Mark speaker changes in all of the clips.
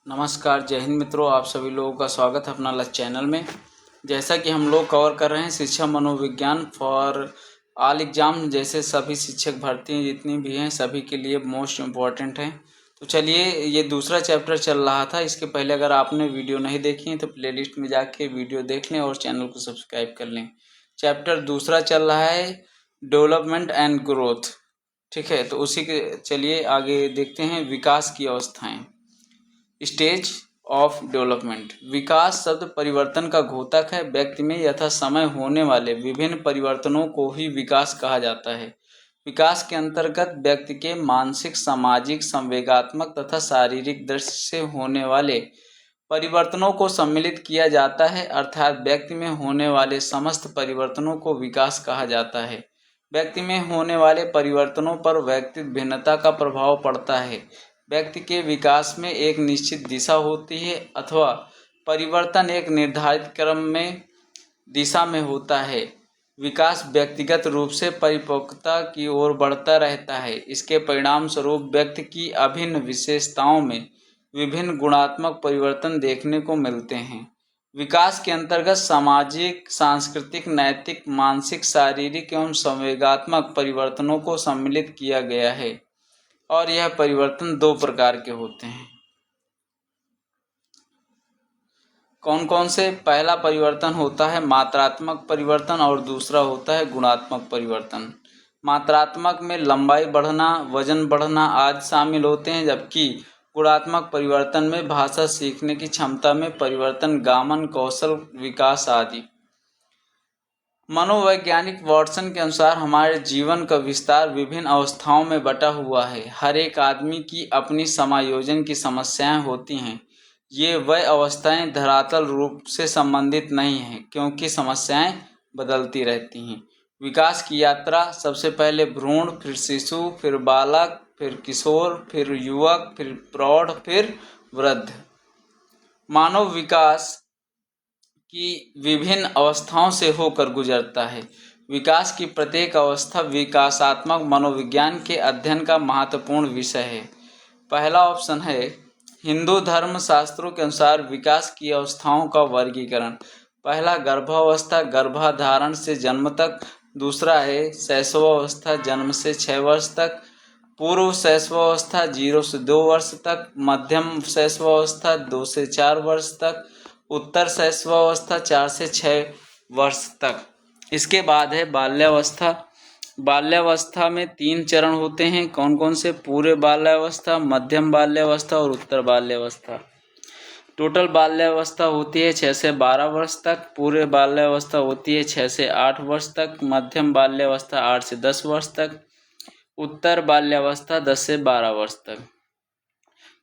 Speaker 1: नमस्कार, जय हिंद मित्रों। आप सभी लोगों का स्वागत है अपना लक्ष्य चैनल में। जैसा कि हम लोग कवर कर रहे हैं शिक्षा मनोविज्ञान फॉर ऑल एग्जाम, जैसे सभी शिक्षक भर्तियाँ जितनी भी हैं सभी के लिए मोस्ट इम्पॉर्टेंट हैं। तो चलिए, ये दूसरा चैप्टर चल रहा था। इसके पहले अगर आपने वीडियो नहीं देखी है तो प्लेलिस्ट में जाके वीडियो देख लें और चैनल को सब्सक्राइब कर लें। चैप्टर दूसरा चल रहा है डेवलपमेंट एंड ग्रोथ। ठीक है, तो उसी के चलिए आगे देखते हैं। विकास की अवस्थाएं, स्टेज ऑफ डेवलपमेंट। विकास शब्द परिवर्तन का घोतक है। व्यक्ति में यथा समय होने वाले विभिन्न परिवर्तनों को ही विकास कहा जाता है। विकास के अंतर्गत व्यक्ति के मानसिक, सामाजिक, संवेगात्मक तथा शारीरिक दृष्टि से होने वाले परिवर्तनों को सम्मिलित किया जाता है, अर्थात व्यक्ति में होने वाले समस्त परिवर्तनों को विकास कहा जाता है। व्यक्ति में होने वाले परिवर्तनों पर व्यक्तित्व भिन्नता का प्रभाव पड़ता है। व्यक्ति के विकास में एक निश्चित दिशा होती है अथवा परिवर्तन एक निर्धारित क्रम में दिशा में होता है। विकास व्यक्तिगत रूप से परिपक्वता की ओर बढ़ता रहता है। इसके परिणाम स्वरूप व्यक्ति की अभिन्न विशेषताओं में विभिन्न गुणात्मक परिवर्तन देखने को मिलते हैं। विकास के अंतर्गत सामाजिक, सांस्कृतिक, नैतिक, मानसिक, शारीरिक एवं संवेगात्मक परिवर्तनों को सम्मिलित किया गया है और यह परिवर्तन दो प्रकार के होते हैं। कौन कौन से? पहला परिवर्तन होता है मात्रात्मक परिवर्तन और दूसरा होता है गुणात्मक परिवर्तन। मात्रात्मक में लंबाई बढ़ना, वजन बढ़ना आदि शामिल होते हैं, जबकि गुणात्मक परिवर्तन में भाषा सीखने की क्षमता में परिवर्तन, गामन कौशल विकास आदि। मनोवैज्ञानिक वाटसन के अनुसार हमारे जीवन का विस्तार विभिन्न अवस्थाओं में बटा हुआ है। हर एक आदमी की अपनी समायोजन की समस्याएं होती हैं। ये वह अवस्थाएं धरातल रूप से संबंधित नहीं हैं, क्योंकि समस्याएं बदलती रहती हैं। विकास की यात्रा सबसे पहले भ्रूण, फिर शिशु, फिर बालक, फिर किशोर, फिर युवक, फिर प्रौढ़, फिर वृद्ध। मानव विकास की विभिन्न अवस्थाओं से होकर गुजरता है। विकास की प्रत्येक अवस्था विकासात्मक मनोविज्ञान के अध्ययन का महत्वपूर्ण विषय है। पहला ऑप्शन है हिंदू धर्म शास्त्रों के अनुसार विकास की अवस्थाओं का वर्गीकरण। पहला गर्भावस्था, गर्भाधारण से जन्म तक। दूसरा है शैशवावस्था, जन्म से 6 वर्ष तक। पूर्व शैशवावस्था 0 से 2 वर्ष तक। मध्यम शैशवावस्था 2 से 4 वर्ष तक। उत्तर शैशवावस्था 4 से 6 वर्ष तक। इसके बाद है बाल्यावस्था। बाल्यावस्था में 3 चरण होते हैं। कौन कौन से? पूरे बाल्यावस्था, मध्यम बाल्यावस्था और उत्तर बाल्यावस्था। टोटल बाल्यावस्था होती है 6 से 12 वर्ष तक। पूरे बाल्यावस्था होती है 6 से 8 वर्ष तक। मध्यम बाल्यावस्था 8 से 10 वर्ष तक। उत्तर बाल्यावस्था 10 से 12 वर्ष तक।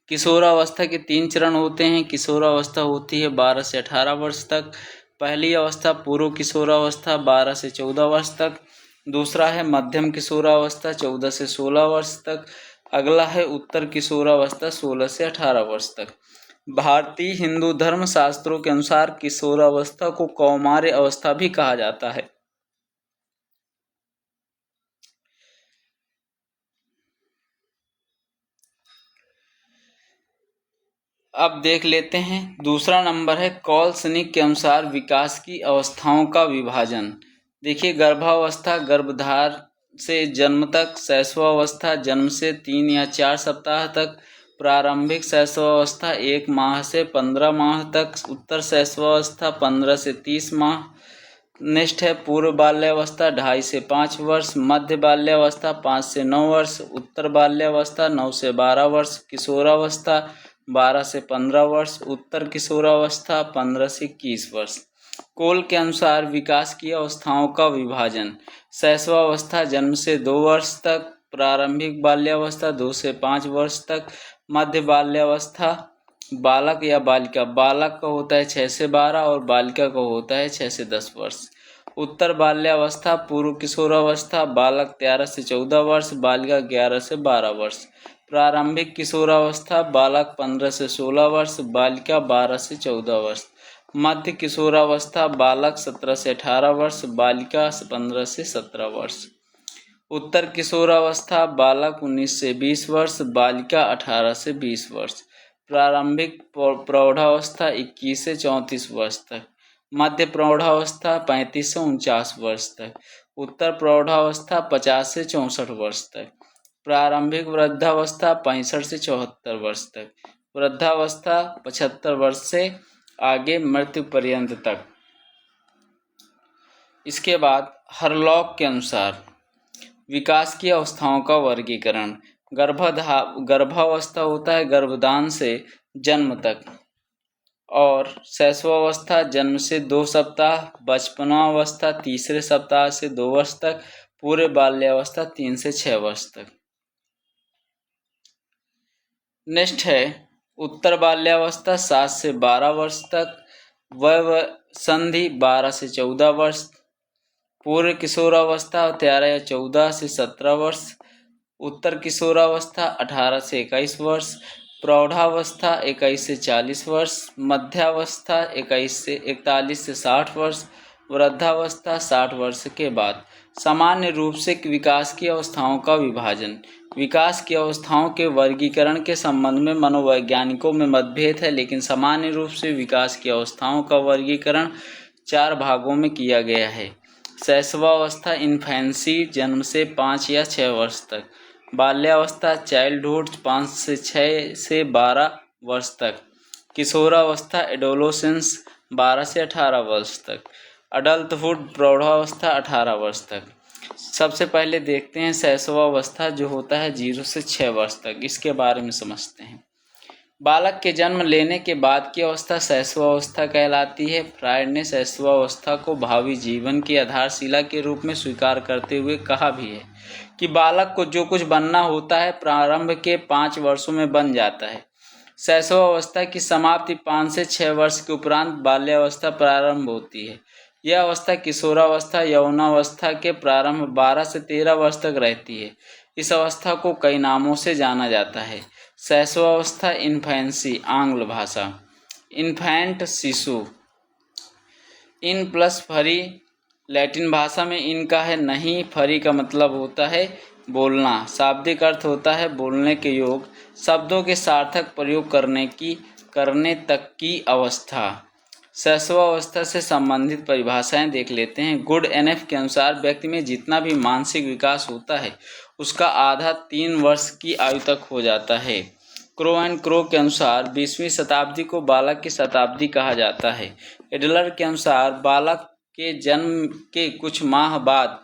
Speaker 1: किशोरावस्था के 3 चरण होते हैं। किशोरावस्था होती है 12 से 18 वर्ष तक। पहली अवस्था पूर्व किशोरावस्था 12 से 14 वर्ष तक। दूसरा है मध्यम किशोरावस्था 14 से 16 वर्ष तक। अगला है उत्तर किशोरावस्था 16 से 18 वर्ष तक। भारतीय हिंदू धर्म शास्त्रों के अनुसार किशोरावस्था को कौमार्य अवस्था भी कहा जाता है। अब देख लेते हैं। दूसरा नंबर है कॉलसनिक के अनुसार विकास की अवस्थाओं का विभाजन। देखिए, गर्भावस्था गर्भधार से जन्म तक। शैशवावस्था जन्म से 3 या 4 सप्ताह तक। प्रारंभिक शैशवावस्था 1 माह से 15 माह तक। उत्तर शैशवावस्था 15 से 30 माह। नेक्स्ट है पूर्व बाल्यावस्था 2.5 से 5 वर्ष। मध्य बाल्यावस्था 5 से 9 वर्ष। उत्तर बाल्यावस्था 9 से 12 वर्ष। किशोरावस्था 12 से 15 वर्ष। उत्तर किशोरावस्था 15 से 21 वर्ष। कोल के अनुसार विकास की अवस्थाओं का विभाजन। शैशवावस्था जन्म से 2 वर्ष तक। प्रारंभिक बाल्यावस्था 2 से 5 वर्ष तक। मध्य बाल्यावस्था बालक या बालिका, बालक का होता है 6 से 12 और बालिका का होता है 6 से 10 वर्ष। उत्तर बाल्यावस्था पूर्व किशोरावस्था बालक 13 से 14 वर्ष, बालिका 11 से 12 वर्ष। प्रारंभिक किशोरावस्था बालक 15 से 16 वर्ष, बालिका 12 से 14 वर्ष। मध्य किशोरावस्था बालक 17 से 18 वर्ष, बालिका 15 से 17 वर्ष। उत्तर किशोरावस्था बालक 19 से 20 वर्ष, बालिका 18 से 20 वर्ष। प्रारंभिक प्रौढ़ावस्था 21 से 34 वर्ष तक, मध्य प्रौढ़ावस्था 35 से 49 वर्ष तक, उत्तर प्रौढ़ावस्था 50 से 64 वर्ष तक, प्रारंभिक वृद्धावस्था 65 से 74 वर्ष तक, वृद्धावस्था 75 वर्ष से आगे मृत्यु पर्यंत तक। इसके बाद हरलॉक के अनुसार विकास की अवस्थाओं का वर्गीकरण। गर्भावस्था होता है गर्भधान से जन्म तक, और शैशवावस्था जन्म से 2 सप्ताह, बचपनावस्था तीसरे सप्ताह से 2 वर्ष तक, पूरे बाल्यावस्था 3 से 6 वर्ष तक। नेक्स्ट है उत्तर बाल्यावस्था 7 से 12 वर्ष तक, वयसंधि 12 से 14 वर्ष, पूर्व किशोरावस्था 13 या 14 से 17 वर्ष, उत्तर किशोरावस्था 18 से 21 वर्ष, प्रौढ़ावस्था 21 से 40 वर्ष, मध्यावस्था 21 से 41 से 60 वर्ष, वृद्धावस्था 60 वर्ष के बाद। सामान्य रूप से विकास की अवस्थाओं का विभाजन। विकास की अवस्थाओं के वर्गीकरण के संबंध में मनोवैज्ञानिकों में मतभेद है, लेकिन सामान्य रूप से विकास की अवस्थाओं का वर्गीकरण 4 भागों में किया गया है। शैशवावस्था इन्फेंसी जन्म से 5 या 6 वर्ष तक, बाल्यावस्था चाइल्डहुड 5 से 6 से 12 वर्ष तक, किशोरावस्था एडोलोसेंस 12 से 18 वर्ष तक, अडल्टहुड प्रौढ़ावस्था 18 वर्ष तक। सबसे पहले देखते हैं शैशवावस्था जो होता है 0 से 6 वर्ष तक, इसके बारे में समझते हैं। बालक के जन्म लेने के बाद की अवस्था शैशवावस्था कहलाती है। फ्रायड ने शैशवावस्था को भावी जीवन की आधारशिला के रूप में स्वीकार करते हुए कहा भी है कि बालक को जो कुछ बनना होता है प्रारंभ के 5 वर्षों में बन जाता है। शैशवावस्था की समाप्ति 5 से 6 वर्ष के उपरांत बाल्यावस्था प्रारंभ होती है। यह अवस्था किशोरावस्था यौनावस्था के प्रारंभ 12 से 13 वर्ष तक रहती है। इस अवस्था को कई नामों से जाना जाता है। शैशवावस्था इन्फेंसी आंग्ल भाषा, इन्फेंट शिशु, इन प्लस फरी लैटिन भाषा में इन का है नहीं, फरी का मतलब होता है बोलना, शाब्दिक अर्थ होता है बोलने के योग, शब्दों के सार्थक प्रयोग करने तक की अवस्था। शैशवावस्था से संबंधित परिभाषाएं देख लेते हैं। गुड एनएफ के अनुसार व्यक्ति में जितना भी मानसिक विकास होता है उसका आधा 3 वर्ष की आयु तक हो जाता है। क्रो एंड क्रो के अनुसार 20वीं शताब्दी को बालक की शताब्दी कहा जाता है। एडलर के अनुसार बालक के जन्म के कुछ माह बाद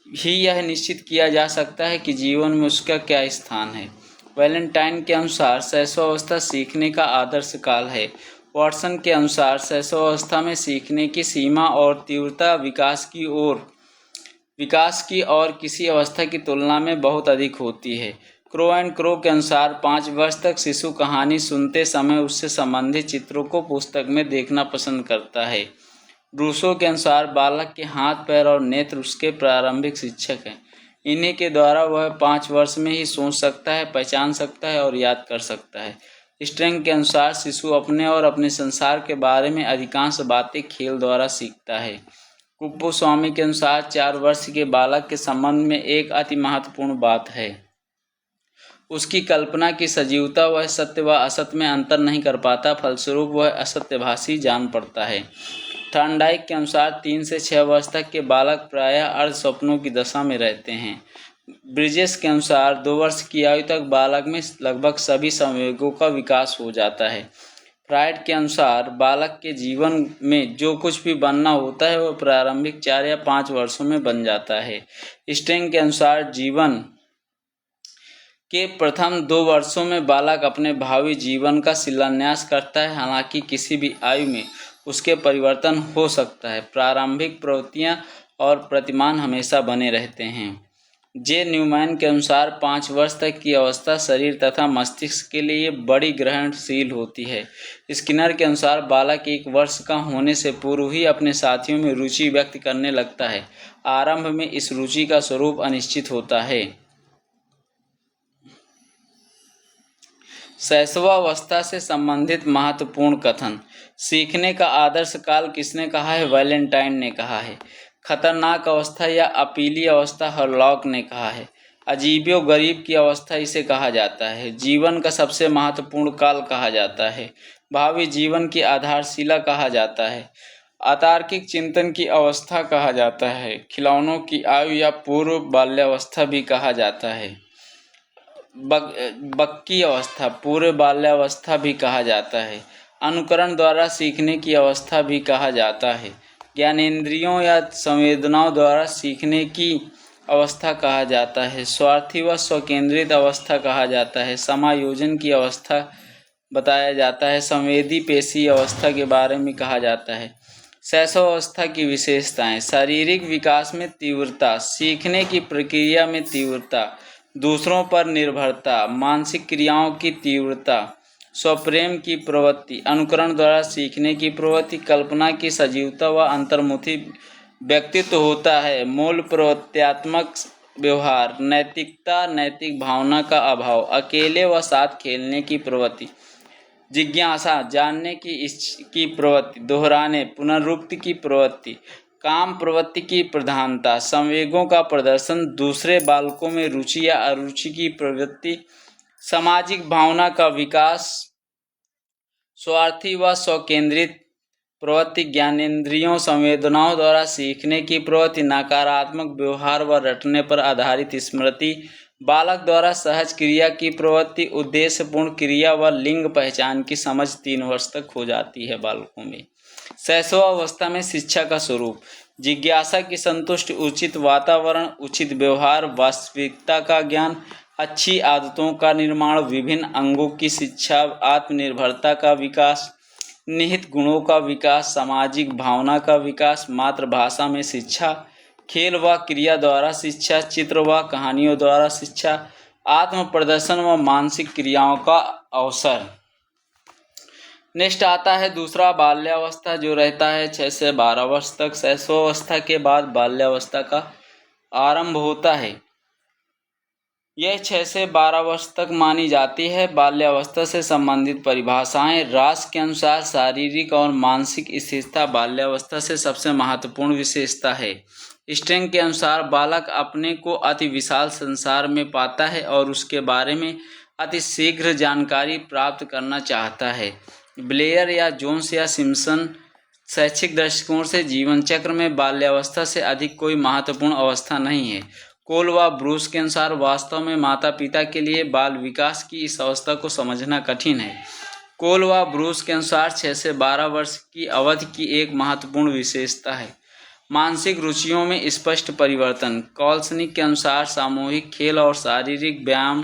Speaker 1: ही यह निश्चित किया जा सकता है कि जीवन में उसका क्या स्थान है। वैलेंटाइन के अनुसार शैशवावस्था सीखने का आदर्श काल है। वॉटसन के अनुसार शैशवावस्था में सीखने की सीमा और तीव्रता विकास की और किसी अवस्था की तुलना में बहुत अधिक होती है। क्रो एंड क्रो के अनुसार 5 वर्ष तक शिशु कहानी सुनते समय उससे संबंधित चित्रों को पुस्तक में देखना पसंद करता है। रूसो के अनुसार बालक के हाथ, पैर और नेत्र उसके प्रारंभिक शिक्षक हैं। इन्हीं के द्वारा वह 5 वर्ष में ही सोच सकता है, पहचान सकता है और याद कर सकता है। स्ट्रेंग के अनुसार शिशु अपने और अपने संसार के बारे में अधिकांश बातें खेल द्वारा सीखता है। कुप्पुस्वामी के अनुसार 4 वर्ष के बालक के संबंध में एक अति महत्वपूर्ण बात है उसकी कल्पना की सजीवता। वह सत्य व असत्य में अंतर नहीं कर पाता, फलस्वरूप वह असत्यभाषी जान पड़ता है। थॉर्नडाइक के अनुसार 3 से 6 वर्ष तक के बालक प्रायः अर्ध स्वप्नों की दशा में रहते हैं। ब्रिजेस के अनुसार 2 वर्ष की आयु तक बालक में लगभग सभी संवेगों का विकास हो जाता है। फ्रायड के अनुसार बालक के जीवन में जो कुछ भी बनना होता है वह प्रारंभिक 4 या 5 वर्षों में बन जाता है। स्ट्रेंग के अनुसार जीवन के प्रथम 2 वर्षों में बालक अपने भावी जीवन का शिलान्यास करता है, हालांकि किसी भी आयु में उसके परिवर्तन हो सकता है। प्रारंभिक प्रवृत्तियां और प्रतिमान हमेशा बने रहते हैं। जे न्यूमैन के अनुसार 5 वर्ष तक की अवस्था शरीर तथा मस्तिष्क के लिए बड़ी ग्रहणशील होती है। स्किनर के अनुसार बालक 1 वर्ष का होने से पूर्व ही अपने साथियों में रुचि व्यक्त करने लगता है। आरंभ में इस रुचि का स्वरूप अनिश्चित होता है। शैशवावस्था से संबंधित महत्वपूर्ण कथन। सीखने का आदर्श काल किसने कहा है? वैलेंटाइन ने कहा है। खतरनाक अवस्था या अपीली अवस्था हरलॉक ने कहा है। अजीबो गरीब की अवस्था इसे कहा जाता है। जीवन का सबसे महत्वपूर्ण काल कहा जाता है। भावी जीवन की आधारशिला कहा जाता है। अतार्किक चिंतन की अवस्था कहा जाता है। खिलौनों की आयु या पूर्व बाल्यावस्था भी कहा जाता है। बक्की अवस्था, पूर्व बाल्यावस्था भी कहा जाता है। अनुकरण द्वारा सीखने की अवस्था भी कहा जाता है। ज्ञानेंद्रियों या संवेदनाओं द्वारा सीखने की अवस्था कहा जाता है। स्वार्थी व स्वकेंद्रित अवस्था कहा जाता है। समायोजन की अवस्था बताया जाता है। संवेदी पेशी अवस्था के बारे में कहा जाता है। शैशव अवस्था की विशेषताएं: शारीरिक विकास में तीव्रता, सीखने की प्रक्रिया में तीव्रता, दूसरों पर निर्भरता, मानसिक क्रियाओं की तीव्रता, स्वप्रेम की प्रवृत्ति, अनुकरण द्वारा सीखने की प्रवृत्ति, कल्पना की सजीवता व अंतर्मुखी व्यक्तित्व होता है। मूल प्रवृत्त्यात्मक व्यवहार, नैतिकता, नैतिक भावना का अभाव, अकेले व साथ खेलने की प्रवृत्ति, जिज्ञासा, जानने की प्रवृत्ति, दोहराने, पुनरुक्ति की प्रवृत्ति, काम प्रवृत्ति की प्रधानता, संवेगों का प्रदर्शन, दूसरे बालकों में रुचि या अरुचि की प्रवृत्ति, सामाजिक भावना का विकास, स्वार्थी व स्वकेंद्रित प्रवृत्ति, ज्ञानेंद्रियों संवेदनाओं द्वारा सीखने की प्रवृत्ति, नकारात्मक व्यवहार व रटने पर आधारित स्मृति, बालक द्वारा सहज क्रिया की प्रवृत्ति, उद्देश्यपूर्ण क्रिया व लिंग पहचान की समझ 3 वर्ष तक हो जाती है बालकों में। शैशवावस्था में शिक्षा का स्वरूप: जिज्ञासा की संतुष्टि, उचित वातावरण, उचित व्यवहार, वास्तविकता का ज्ञान, अच्छी आदतों का निर्माण, विभिन्न अंगों की शिक्षा, आत्मनिर्भरता का विकास, निहित गुणों का विकास, सामाजिक भावना का विकास, मातृभाषा में शिक्षा, खेल व क्रिया द्वारा शिक्षा, चित्र व कहानियों द्वारा शिक्षा, आत्म प्रदर्शन व मानसिक क्रियाओं का अवसर। नेक्स्ट आता है दूसरा बाल्यावस्था, जो रहता है 6 से 12 वर्ष तक। शैशवावस्था के बाद बाल्यावस्था का आरंभ होता है। यह 6 से 12 वर्ष तक मानी जाती है। बाल्यावस्था से संबंधित परिभाषाएं: रास के अनुसार शारीरिक और मानसिक स्थिरता बाल्यावस्था से सबसे महत्वपूर्ण विशेषता है। स्ट्रिंग के अनुसार बालक अपने को अति विशाल संसार में पाता है और उसके बारे में अति शीघ्र जानकारी प्राप्त करना चाहता है। ब्लेयर या जोन्स या सिम्पसन शैक्षिक दृष्टिकोण से जीवन चक्र में बाल्यावस्था से अधिक कोई महत्वपूर्ण अवस्था नहीं है। कोल व ब्रूस के अनुसार वास्तव में माता पिता के लिए बाल विकास की इस अवस्था को समझना कठिन है। कोल व ब्रूस के अनुसार 6 से 12 वर्ष की अवधि की एक महत्वपूर्ण विशेषता है मानसिक रुचियों में स्पष्ट परिवर्तन। कॉल्सनिक के अनुसार सामूहिक खेल और शारीरिक व्यायाम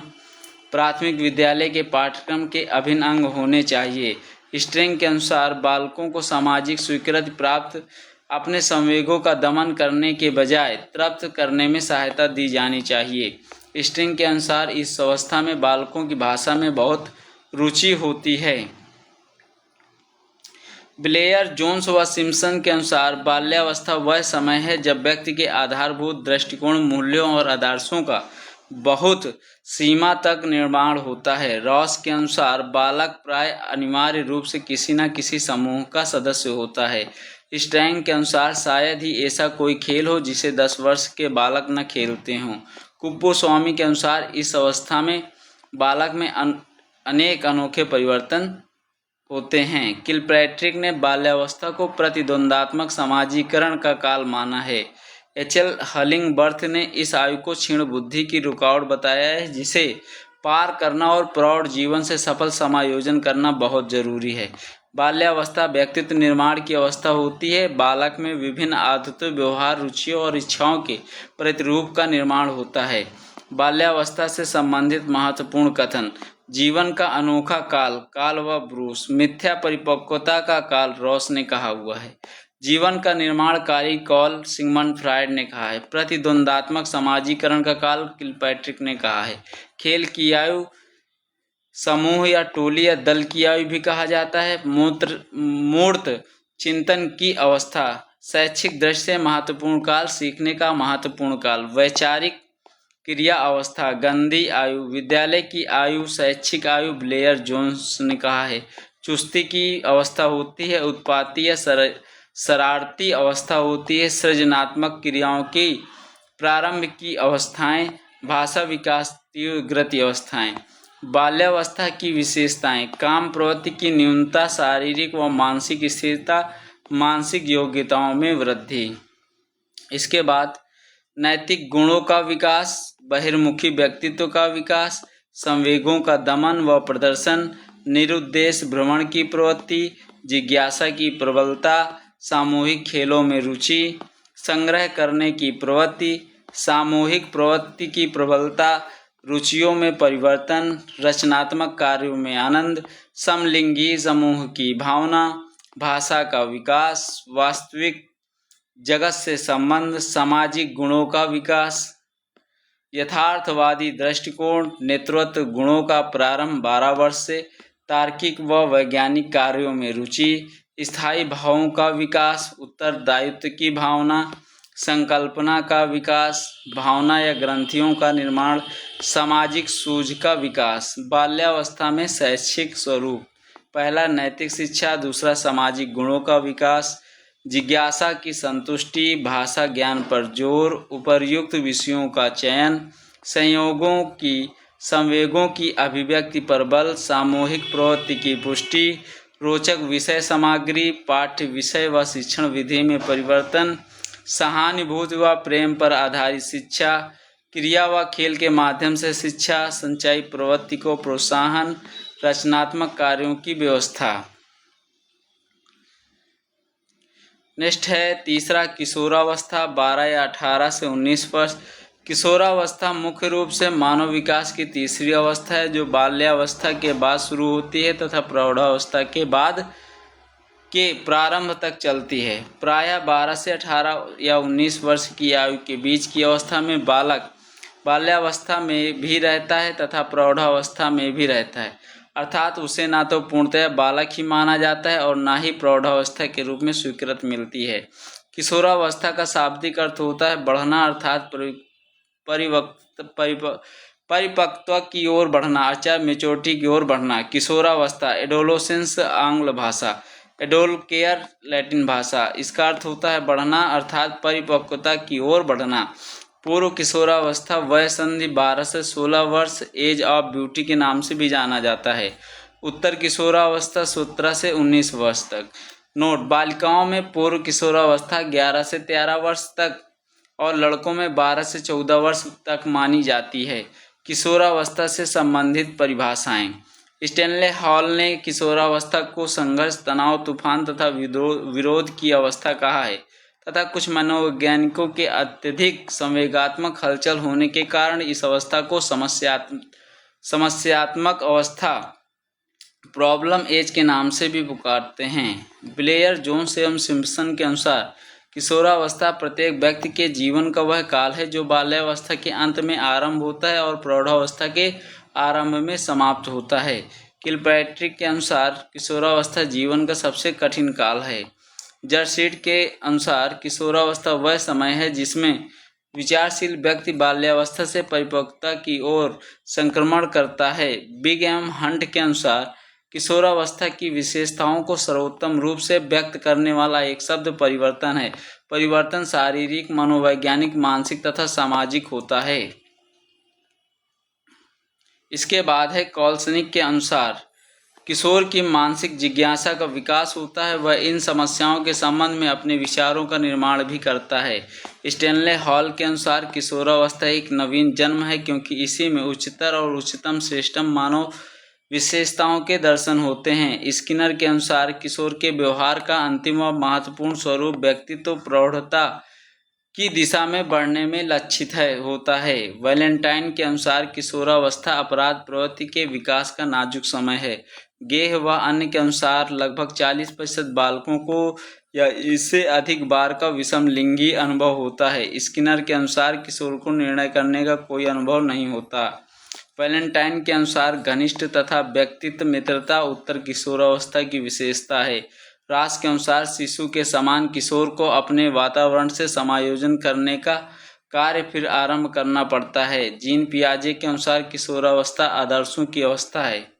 Speaker 1: प्राथमिक विद्यालय के पाठ्यक्रम के अभिन्न अंग होने चाहिए। स्ट्रिंग के अनुसार बालकों को सामाजिक स्वीकृति प्राप्त अपने संवेगों का दमन करने के बजाय तृप्त करने में सहायता दी जानी चाहिए। स्ट्रिंग के अनुसार इस अवस्था में बालकों की भाषा में बहुत रुचि होती है। ब्लेयर, जोन्स व सिम्पसन के अनुसार बाल्यावस्था वह समय है जब व्यक्ति के आधारभूत दृष्टिकोण, मूल्यों और आदर्शों का बहुत सीमा तक निर्माण होता है। रॉस के अनुसार बालक प्राय अनिवार्य रूप से किसी न किसी समूह का सदस्य होता है। स्ट्रैंग के अनुसार शायद ही ऐसा कोई खेल हो जिसे 10 वर्ष के बालक न खेलते हों। कुप्पोस्वामी के अनुसार इस अवस्था में बालक में अनेक अनोखे परिवर्तन होते हैं। किलपैट्रिक ने बाल्यावस्था को प्रतिद्वंदात्मक समाजीकरण का काल माना है। एच.एल. हलिंगबर्थ ने इस आयु को क्षीण बुद्धि की रुकावट बताया है, जिसे पार करना और प्रौढ़ जीवन से सफल समायोजन करना बहुत जरूरी है। बाल्यावस्था व्यक्तित्व निर्माण की अवस्था होती है। बालक में विभिन्न आदतों, व्यवहार, रुचियों और इच्छाओं के प्रतिरूप का निर्माण होता है। बाल्यावस्था से संबंधित महत्वपूर्ण कथन: जीवन का अनोखा काल, काल व ब्रूस। मिथ्या परिपक्वता का काल, रॉस ने कहा हुआ है। जीवन का निर्माणकारी कॉल, सिगमंड फ्रायड ने कहा है। प्रतिद्वंदात्मक समाजीकरण का काल, किलपैट्रिक ने कहा है। खेल की आयु, समूह या टोली या दल की आयु भी कहा जाता है। मूर्त चिंतन की अवस्था, शैक्षिक दृष्टि से महत्वपूर्ण काल, सीखने का महत्वपूर्ण काल। वैचारिक क्रिया अवस्था, गंदी आयु, विद्यालय की आयु, शैक्षिक आयु, ब्लेयर जोन्स ने कहा है। चुस्ती की अवस्था होती है। उत्पाती या शरारती अवस्था होती है। सृजनात्मक क्रियाओं की प्रारंभ की अवस्थाएं, भाषा विकास तीव्रगति अवस्थाएं। बाल्यावस्था की विशेषताएं। काम प्रवृत्ति की न्यूनता, शारीरिक व मानसिक स्थिरता, मानसिक योग्यताओं में वृद्धि। इसके बाद नैतिक गुणों का विकास, बहिर्मुखी व्यक्तित्व का विकास, संवेगों का दमन व प्रदर्शन, निरुद्देश्य भ्रमण की प्रवृत्ति, जिज्ञासा की प्रबलता, सामूहिक खेलों में रुचि, संग्रह करने की प्रवृत्ति, सामूहिक प्रवृत्ति की प्रबलता, रुचियों में परिवर्तन, रचनात्मक कार्यों में आनंद, समलिंगी समूह की भावना, भाषा का विकास, वास्तविक जगत से संबंध, सामाजिक गुणों का विकास, यथार्थवादी दृष्टिकोण, नेतृत्व गुणों का प्रारंभ 12 वर्ष से, तार्किक व वैज्ञानिक कार्यों में रुचि, स्थायी भावों का विकास, उत्तरदायित्व की भावना, संकल्पना का विकास, भावना या ग्रंथियों का निर्माण, सामाजिक सूझ का विकास। बाल्यावस्था में शैक्षिक स्वरूप। पहला नैतिक शिक्षा, दूसरा सामाजिक गुणों का विकास, जिज्ञासा की संतुष्टि, भाषा ज्ञान पर जोर, उपर्युक्त विषयों का चयन, संवेगों की अभिव्यक्ति पर बल, सामूहिक प्रवृत्ति की पुष्टि, रोचक विषय सामग्री, पाठ्य विषय व शिक्षण विधि में परिवर्तन, सहानुभूति व प्रेम पर आधारित शिक्षा, क्रिया व खेल के माध्यम से शिक्षा, संचयी प्रवृत्ति को प्रोत्साहन, रचनात्मक कार्यों की व्यवस्था। नेक्स्ट है तीसरा किशोरावस्था, 12 या 18 से 19 वर्ष। किशोरावस्था मुख्य रूप से मानव विकास की तीसरी अवस्था है जो बाल्यावस्था के बाद शुरू होती है तथा प्रौढ़ावस्था के बाद के प्रारंभ तक चलती है। प्रायः 12 से 18 या 19 वर्ष की आयु के बीच की अवस्था में बालक बाल्यावस्था में भी रहता है तथा प्रौढ़ावस्था में भी रहता है, अर्थात उसे ना तो पूर्णतः बालक ही माना जाता है और ना ही प्रौढ़ावस्था के रूप में स्वीकृति मिलती है। किशोरावस्था का शाब्दिक अर्थ होता है बढ़ना, अर्थात परिपक्वता की ओर बढ़ना, अर्थात मेच्योरिटी की ओर बढ़ना। किशोरावस्था एडोलोसेंस आंग्ल भाषा, एडोलकेयर लैटिन भाषा, इसका अर्थ होता है बढ़ना अर्थात परिपक्वता की ओर बढ़ना। पूर्व किशोरावस्था वय संधि 12 से 16 वर्ष, एज ऑफ ब्यूटी के नाम से भी जाना जाता है। उत्तर किशोरावस्था 17 से 19 वर्ष तक। नोट: बालिकाओं में पूर्व किशोरावस्था 11 से 13 वर्ष तक और लड़कों में 12 से 14 वर्ष तक मानी जाती है। किशोरावस्था से संबंधित परिभाषाएं। स्टैनले हॉल ने किशोरावस्था को संघर्ष, तनाव, तूफान तथा विरोध की अवस्था कहा है तथा कुछ मनोवैज्ञानिकों के अत्यधिक संवेगात्मक हलचल होने के कारण इस अवस्था को समस्यात्मक अवस्था, प्रॉब्लम एज के नाम से भी पुकारते हैं। ब्लेयर, जोन्स एवं सिम्पसन के अनुसार किशोरावस्था प्रत्येक व्यक्ति के जीवन का वह काल है जो बाल्यावस्था के अंत में आरंभ होता है और प्रौढ़ावस्था के आरंभ में समाप्त होता है। किलपैट्रिक के अनुसार किशोरावस्था जीवन का सबसे कठिन काल है। जर्सीड के अनुसार किशोरावस्था वह समय है जिसमें विचारशील व्यक्ति बाल्यावस्था से परिपक्वता की ओर संक्रमण करता है। बिग एम हंट के अनुसार किशोरावस्था की विशेषताओं को सर्वोत्तम रूप से व्यक्त करने वाला एक शब्द परिवर्तन है। परिवर्तन शारीरिक, मनोवैज्ञानिक, मानसिक तथा सामाजिक होता है। इसके बाद है कॉल्सनिक के अनुसार किशोर की मानसिक जिज्ञासा का विकास होता है, वह इन समस्याओं के संबंध में अपने विचारों का निर्माण भी करता है। स्टैनले हॉल के अनुसार किशोरावस्था एक नवीन जन्म है क्योंकि इसी में उच्चतर और उच्चतम श्रेष्ठतम मानव विशेषताओं के दर्शन होते हैं। स्किनर के अनुसार किशोर के व्यवहार का अंतिम और महत्वपूर्ण स्वरूप व्यक्तित्व प्रौढ़ता की दिशा में बढ़ने में लक्षित होता है। वैलेंटाइन के अनुसार किशोरावस्था अपराध प्रवृत्ति के विकास का नाजुक समय है। गेह व अन्य के अनुसार लगभग 40% बालकों को या इससे अधिक बार का विषम लिंगी अनुभव होता है। स्किनर के अनुसार किशोर को निर्णय करने का कोई अनुभव नहीं होता। वैलेंटाइन के अनुसार घनिष्ठ तथा व्यक्तित्व मित्रता उत्तर किशोरावस्था की विशेषता है। रास के अनुसार शिशु के समान किशोर को अपने वातावरण से समायोजन करने का कार्य फिर आरंभ करना पड़ता है। जीन पियाजे के अनुसार किशोरावस्था आदर्शों की अवस्था है,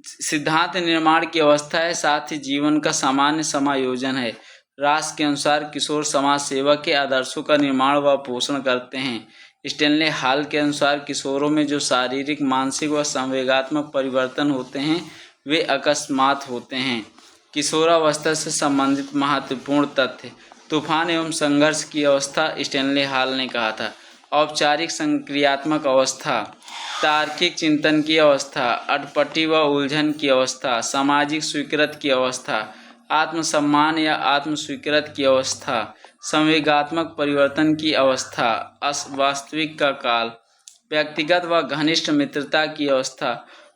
Speaker 1: सिद्धांत निर्माण की अवस्था है, साथ ही जीवन का सामान्य समायोजन है। रास के अनुसार किशोर समाज सेवा के आदर्शों का निर्माण व पोषण करते हैं। स्टेनले हॉल के अनुसार किशोरों में जो शारीरिक, मानसिक व संवेगात्मक परिवर्तन होते हैं वे अकस्मात होते हैं। किशोरावस्था से संबंधित महत्वपूर्ण तथ्य। तूफान एवं संघर्ष की अवस्था, स्टेनले हॉल ने कहा था। औपचारिक संक्रियात्मक अवस्था, तार्किक चिंतन की अवस्था, अटपटी व उलझन की अवस्था, सामाजिक स्वीकृत की अवस्था, आत्मसम्मान या आत्मस्वीकृत की अवस्था, संवेगात्मक परिवर्तन की अवस्था, वास्तविक का काल, व्यक्तिगत व घनिष्ठ मित्रता की अवस्था,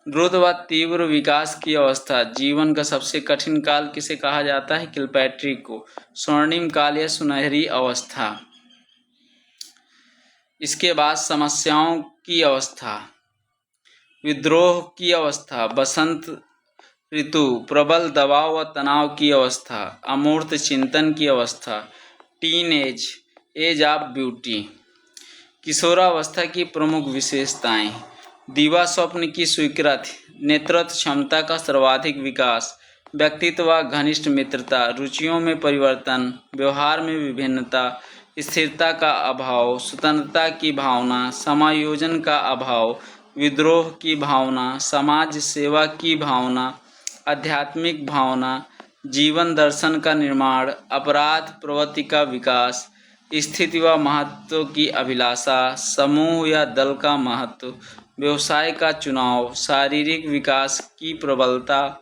Speaker 1: द्रुत व तीव्र विकास की अवस्था। जीवन का सबसे कठिन काल किसे कहा जाता है? किलपैट्रिक को। स्वर्णिम काल या सुनहरी अवस्था। इसके बाद समस्याओं की अवस्था, विद्रोह की अवस्था, बसंत ऋतु, प्रबल दबाव व तनाव की अवस्था, अमूर्त चिंतन की अवस्था, teen age, age of beauty. किशोरावस्था की प्रमुख विशेषताएं। दीवा स्वप्न की स्वीकृति, नेतृत्व क्षमता का सर्वाधिक विकास, व्यक्तित्व व घनिष्ठ मित्रता, रुचियों में परिवर्तन, व्यवहार में विभिन्नता, स्थिरता का अभाव, स्वतंत्रता की भावना, समायोजन का अभाव, विद्रोह की भावना, समाज सेवा की भावना, आध्यात्मिक भावना, जीवन दर्शन का निर्माण, अपराध प्रवृत्ति का विकास, स्थिति व महत्व की अभिलाषा, समूह या दल का महत्व, व्यवसाय का चुनाव, शारीरिक विकास की प्रबलता,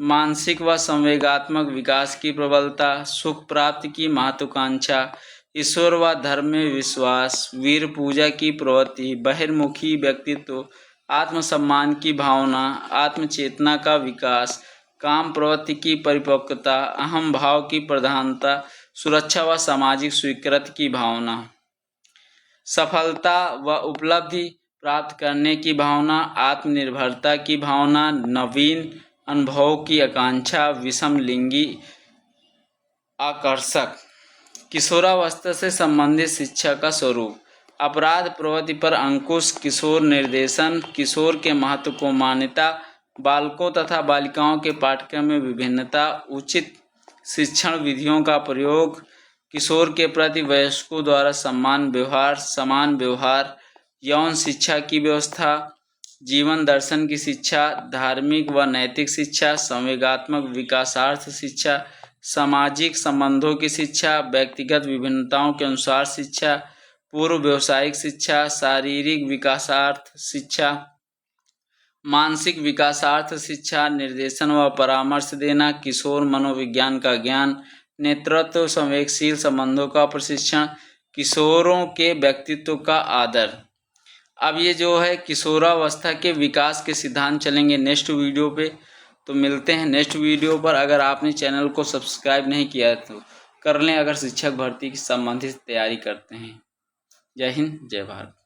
Speaker 1: मानसिक व संवेगात्मक विकास की प्रबलता, सुख प्राप्ति की महत्वाकांक्षा, ईश्वर व धर्म में विश्वास, वीर पूजा की प्रवृत्ति, बहिर्मुखी व्यक्तित्व, आत्मसम्मान की भावना, आत्मचेतना का विकास, काम प्रवृत्ति की परिपक्वता, अहम भाव की प्रधानता, सुरक्षा व सामाजिक स्वीकृति की भावना, सफलता व उपलब्धि प्राप्त करने की भावना, आत्मनिर्भरता की भावना, नवीन अनुभवों की आकांक्षा, विषम लिंगी आकर्षक। किशोरावस्था से संबंधित शिक्षा का स्वरूप। अपराध प्रवृत्ति पर अंकुश, किशोर निर्देशन, किशोर के महत्व को मान्यता, बालकों तथा बालिकाओं के पाठ्यक्रम में विभिन्नता, उचित शिक्षण विधियों का प्रयोग, किशोर के प्रति वयस्कों द्वारा समान व्यवहार, समान व्यवहार, यौन शिक्षा की व्यवस्था, जीवन दर्शन की शिक्षा, धार्मिक व नैतिक शिक्षा, संवेगात्मक विकासार्थ शिक्षा, सामाजिक संबंधों की शिक्षा, व्यक्तिगत विभिन्नताओं के अनुसार शिक्षा, पूर्व व्यावसायिक शिक्षा, शारीरिक विकासार्थ शिक्षा, मानसिक विकासार्थ शिक्षा, निर्देशन व परामर्श देना, किशोर मनोविज्ञान का ज्ञान, नेतृत्व, संवेगशील संबंधों का प्रशिक्षण, किशोरों के व्यक्तित्व का आदर। अब ये जो है किशोरावस्था के विकास के सिद्धांत चलेंगे नेक्स्ट वीडियो पे। तो मिलते हैं नेक्स्ट वीडियो पर। अगर आपने चैनल को सब्सक्राइब नहीं किया तो कर लें, अगर शिक्षक भर्ती की संबंधित तैयारी करते हैं। जय हिंद, जय भारत।